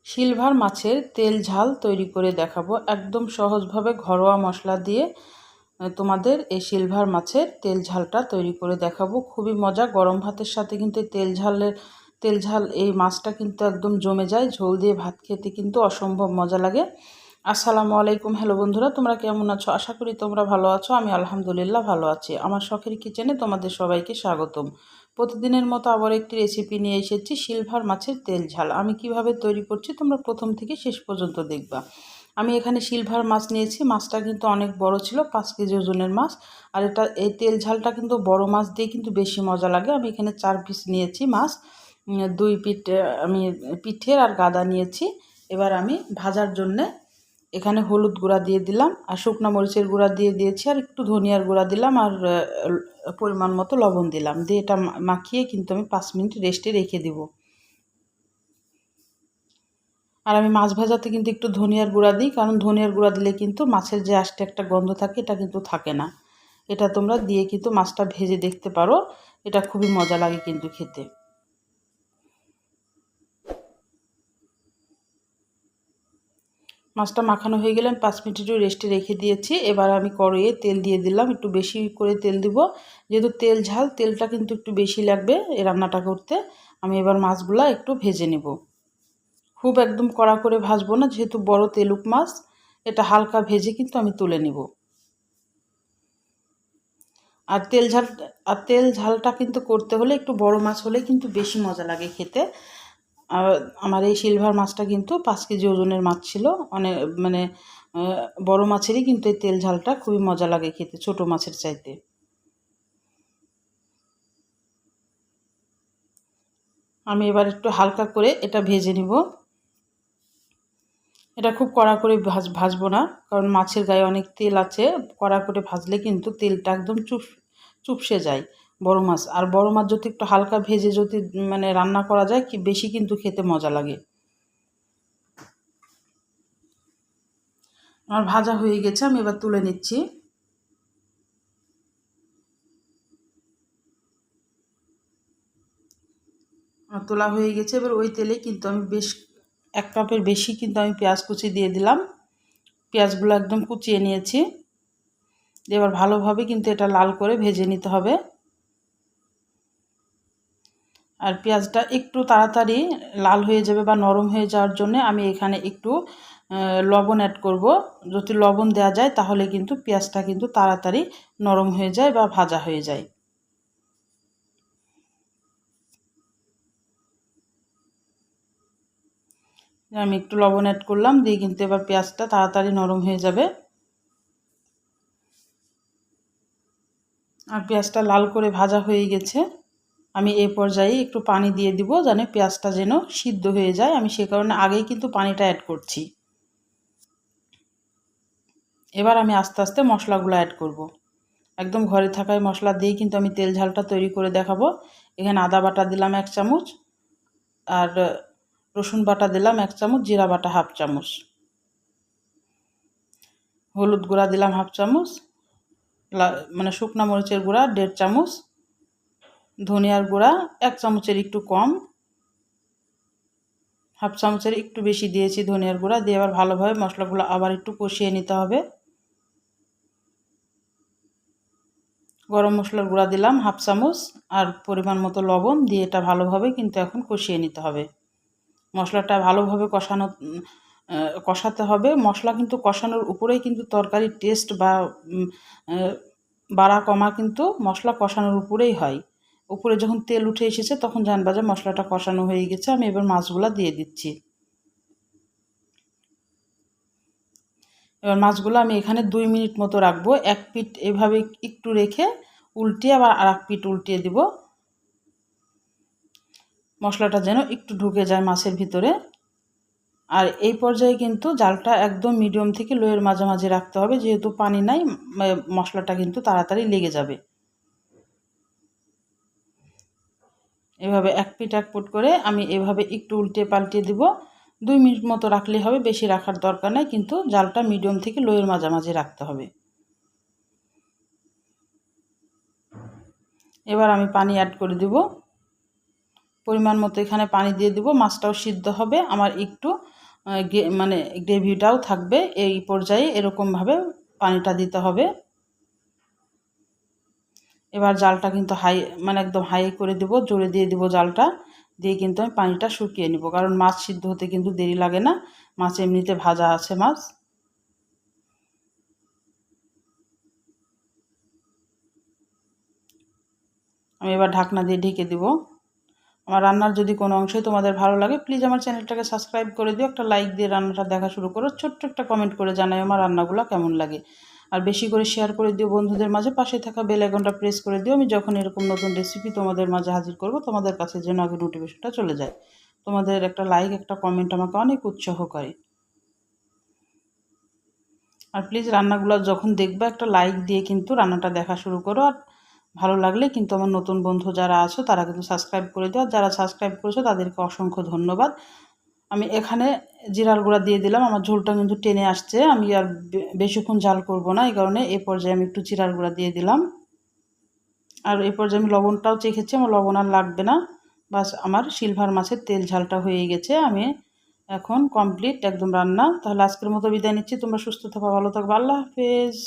Silver মাছের তেল ঝাল তৈরি করে দেখাবো একদম সহজভাবে ঘরোয়া মশলা দিয়ে। তোমাদের এই সিলভার মাছের তেল ঝালটা তৈরি করে দেখাবো। খুবই মজা, গরম ভাতের সাথে কিন্তু তেল ঝাল এই মাছটা কিন্তু একদম জমে যায়। ঝোল দিয়ে ভাত খেতে কিন্তু অসম্ভব মজা লাগে। আসসালামু আলাইকুম, হ্যালো বন্ধুরা, তোমরা কেমন আছো? আশা করি তোমরা ভালো আছো। আমি আলহামদুলিল্লাহ ভালো আছি। আমার শখের কিচেনে তোমাদের সবাইকে স্বাগতম। প্রতিদিনের মতো আবার একটি রেসিপি নিয়ে এসেছি, সিলভার মাছের তেল ঝাল। আমি কিভাবে তৈরি করছি তোমরা প্রথম থেকে শেষ পর্যন্ত দেখবা। আমি এখানে সিলভার মাছ নিয়েছি। মাছটা কিন্তু অনেক বড় ছিল, 5 কেজি ওজনের মাছ। আর এই তেল ঝালটা কিন্তু বড় মাছ দিয়ে কিন্তু বেশি মজা লাগে। আমি এখানে 4 পিস নিয়েছি মাছ, 2 পিঠ আমি পিঠের আর গাদা নিয়েছি। এবার আমি ভাজার জন্যে এখানে হলুদ গুঁড়া দিয়ে দিলাম, আর শুকনো মরিচের গুঁড়া দিয়ে দিয়েছি, আর একটু ধনিয়ার গুঁড়া দিলাম, আর পরিমাণ মতো লবণ দিলাম। দিয়ে এটা মাখিয়ে কিন্তু আমি 5 মিনিট রেস্টে রেখে দিব। আর আমি মাছ ভাজাতে কিন্তু একটু ধনিয়ার গুঁড়া দিই, কারণ ধনিয়ার গুঁড়া দিলে কিন্তু মাছের যে আষ্টে একটা গন্ধ থাকে এটা কিন্তু থাকে না। এটা তোমরা দিয়ে কিন্তু মাছটা ভেজে দেখতে পারো, এটা খুবই মজা লাগে কিন্তু খেতে। মাছটা মাখানো হয়ে গেলে 5 মিনিট একটু রেস্টে রেখে দিয়েছি। এবার আমি কড়াইয়ে তেল দিয়ে দিলাম, একটু বেশি করে তেল দিব, যেহেতু তেল ঝাল তেলটা কিন্তু একটু বেশি লাগবে এই রান্নাটা করতে। আমি এবার মাছগুলা একটু ভেজে নেব। খুব একদম কড়া করে ভাজবো না, যেহেতু বড় তেলুক মাছ। এটা হালকা ভেজে কিন্তু আমি তুলে নেব। আর তেল ঝালটা কিন্তু করতে হলে একটু বড় মাছ হলে কিন্তু বেশি মজা লাগে খেতে। আর আমার এই সিলভার মাছটা কিন্তু 5 কেজি ওজনের মাছ ছিল। অনেক মানে বড় মাছেরই কিন্তু এই তেল ঝালটা খুবই মজা লাগে খেতে, ছোট মাছের চাইতে। আমি এবার একটু হালকা করে এটা ভেজে নিব। এটা খুব কড়া করে ভাজবো না, কারণ মাছের গায়ে অনেক তেল আছে। কড়া করে ভাজলে কিন্তু তেলটা একদম চুপসে যায় বড় মাছ। আর বড় মাছ যদি একটু হালকা ভেজে যদি রান্না করা যায় কি বেশি কিন্তু খেতে মজা লাগে। আমার ভাজা হয়ে গেছে, আমি এবার তুলে নিচ্ছি। আমার তোলা হয়ে গেছে। এবার ওই তেলে কিন্তু আমি বেশ 1 কাপের বেশি কিন্তু আমি পেঁয়াজ কুচি দিয়ে দিলাম। পেঁয়াজগুলো একদম কুচিয়ে নিয়েছি। এবার ভালোভাবে কিন্তু এটা লাল করে ভেজে নিতে হবে। আর পেঁয়াজটা একটু তাড়াতাড়ি লাল হয়ে যাবে বা নরম হয়ে যাওয়ার জন্য আমি এখানে একটু লবণ অ্যাড করব। যদি লবণ দেওয়া যায় তাহলে কিন্তু পেঁয়াজটা কিন্তু তাড়াতাড়ি নরম হয়ে যায় বা ভাজা হয়ে যায়। আমি একটু লবণ অ্যাড করলাম, দিয়ে কিন্তু এবার পেঁয়াজটা তাড়াতাড়ি নরম হয়ে যাবে। আর পেঁয়াজটা লাল করে ভাজা হয়ে গেছে। আমি এই পর্যায়ে একটু পানি দিয়ে দিব, যেন পেঁয়াজটা যেন সিদ্ধ হয়ে যায়। আমি সে কারণে আগেই কিন্তু পানিটা অ্যাড করছি। এবার আমি আস্তে আস্তে মশলাগুলো অ্যাড করব। একদম ঘরে থাকায় মশলা দিয়েই কিন্তু আমি তেল ঝালটা তৈরি করে দেখাবো। এখানে আদা বাটা দিলাম 1 চামচ, আর রসুন বাটা দিলাম 1 চামচ, জিরা বাটা 1/2 চামচ, হলুদ গুঁড়া দিলাম 1/2 চামচ, শুকনো মরিচের গুঁড়া 1.5 চামচ, ধনিয়ার গুঁড়া 1 চামচের একটু কম, 1/2 চামচের একটু বেশি দিয়েছি ধনিয়ার গুঁড়া। দিয়ে আবার ভালোভাবে মশলাগুলো আবার একটু কষিয়ে নিতে হবে। গরম মশলার গুঁড়া দিলাম 1/2 চামচ, আর পরিমাণ মতো লবণ দিয়ে এটা ভালোভাবে কিন্তু এখন কষিয়ে নিতে হবে। মশলাটা ভালোভাবে কষাতে হবে। মশলা কিন্তু কষানোর উপরেই কিন্তু তরকারির টেস্ট বা বাড়া কমা কিন্তু মশলা কষানোর উপরেই হয়। উপরে যখন তেল উঠে এসেছে তখন জানবা যে মশলাটা কষানো হয়ে গেছে। আমি এবার মাছগুলা দিয়ে দিচ্ছি। এবার মাছগুলো আমি এখানে 2 মিনিট মতো রাখবো। 1 পিঠ এভাবে একটু রেখে উল্টিয়ে আবার আর 1 পিঠ উল্টিয়ে দিব, মশলাটা যেন একটু ঢুকে যায় মাছের ভিতরে। আর এই পর্যায়ে কিন্তু জালটা একদম মিডিয়াম থেকে লোয়ের মাঝামাঝি রাখতে হবে, যেহেতু পানি নাই। মশলাটা কিন্তু তাড়াতাড়ি লেগে যাবে। এভাবে 1 পিঠ 1 পিঠ করে আমি এভাবে একটু উল্টে পাল্টে দিব। 2 মিনিট মতো রাখলেই হবে, বেশি রাখার দরকার নাই, কিন্তু জালটা মিডিয়াম থেকে লোয়ের মাঝামাঝি রাখতে হবে। এবার আমি পানি অ্যাড করে দেব। পরিমাণ মতো এখানে পানি দিয়ে দিব, মাছটাও সিদ্ধ হবে, আমার একটু মানে গ্রেভিটাও থাকবে। এই পর্যায়ে এরকমভাবে পানিটা দিতে হবে। এবার জালটা কিন্তু হাই মানে একদম হাই করে দেব, জোরে দিয়ে দিব জালটা, দিয়ে কিন্তু আমি পানিটা শুকিয়ে নিব, কারণ মাছ সিদ্ধ হতে কিন্তু দেরি লাগে না, মাছ এমনিতে ভাজা আছে মাছ। আমি এবার ঢাকনা দিয়ে ঢেকে দিব। আমার রান্নার যদি কোনো অংশই তোমাদের ভালো লাগে, প্লিজ আমার চ্যানেলটাকে সাবস্ক্রাইব করে দিও, একটা লাইক দিয়ে রান্নাটা দেখা শুরু করো, ছোট্ট একটা কমেন্ট করে জানাই আমার রান্নাগুলো কেমন লাগে। আর বেশি করে শেয়ার করে দিও বন্ধুদের মাঝে, পাশে থাকা বেল আইকনটা প্রেস করে দিও, আমি যখন এরকম নতুন রেসিপি তোমাদের মাঝে হাজির করব তোমাদের কাছে যেন আগে নোটিফিকেশনটা চলে যায়। তোমাদের একটা লাইক একটা কমেন্ট আমাকে অনেক উৎসাহ করে। আর প্লিজ রান্নাগুলো যখন দেখবে একটা লাইক দিয়ে কিন্তু রান্নাটা দেখা শুরু করো। আর ভালো লাগলে কিন্তু আমার নতুন বন্ধু যারা আছো তারা কিন্তু সাবস্ক্রাইব করে দিও, আর যারা সাবস্ক্রাইব করেছো তাদেরকে অসংখ্য ধন্যবাদ। আমি এখানে জিরার গুঁড়া দিয়ে দিলাম, আমার ঝোলটা কিন্তু টেনে আসছে, আমি আর বেশিক্ষণ জাল করব না, এই কারণে এই পর্যায়ে আমি একটু জিরার গুঁড়া দিয়ে দিলাম। আর এই পর্যায়ে আমি লবণটাও চেখেছি, আমার লবণ আর লাগবে না। বাস আমার সিলভার মাছের তেল ঝালটা হয়ে গেছে, আমি এখন কমপ্লিট একদম রান্না। তাহলে আজকের মতো বিদায় নিচ্ছি, তোমরা সুস্থ থাকো, ভালো থাকবে, আল্লাহ হাফেজ।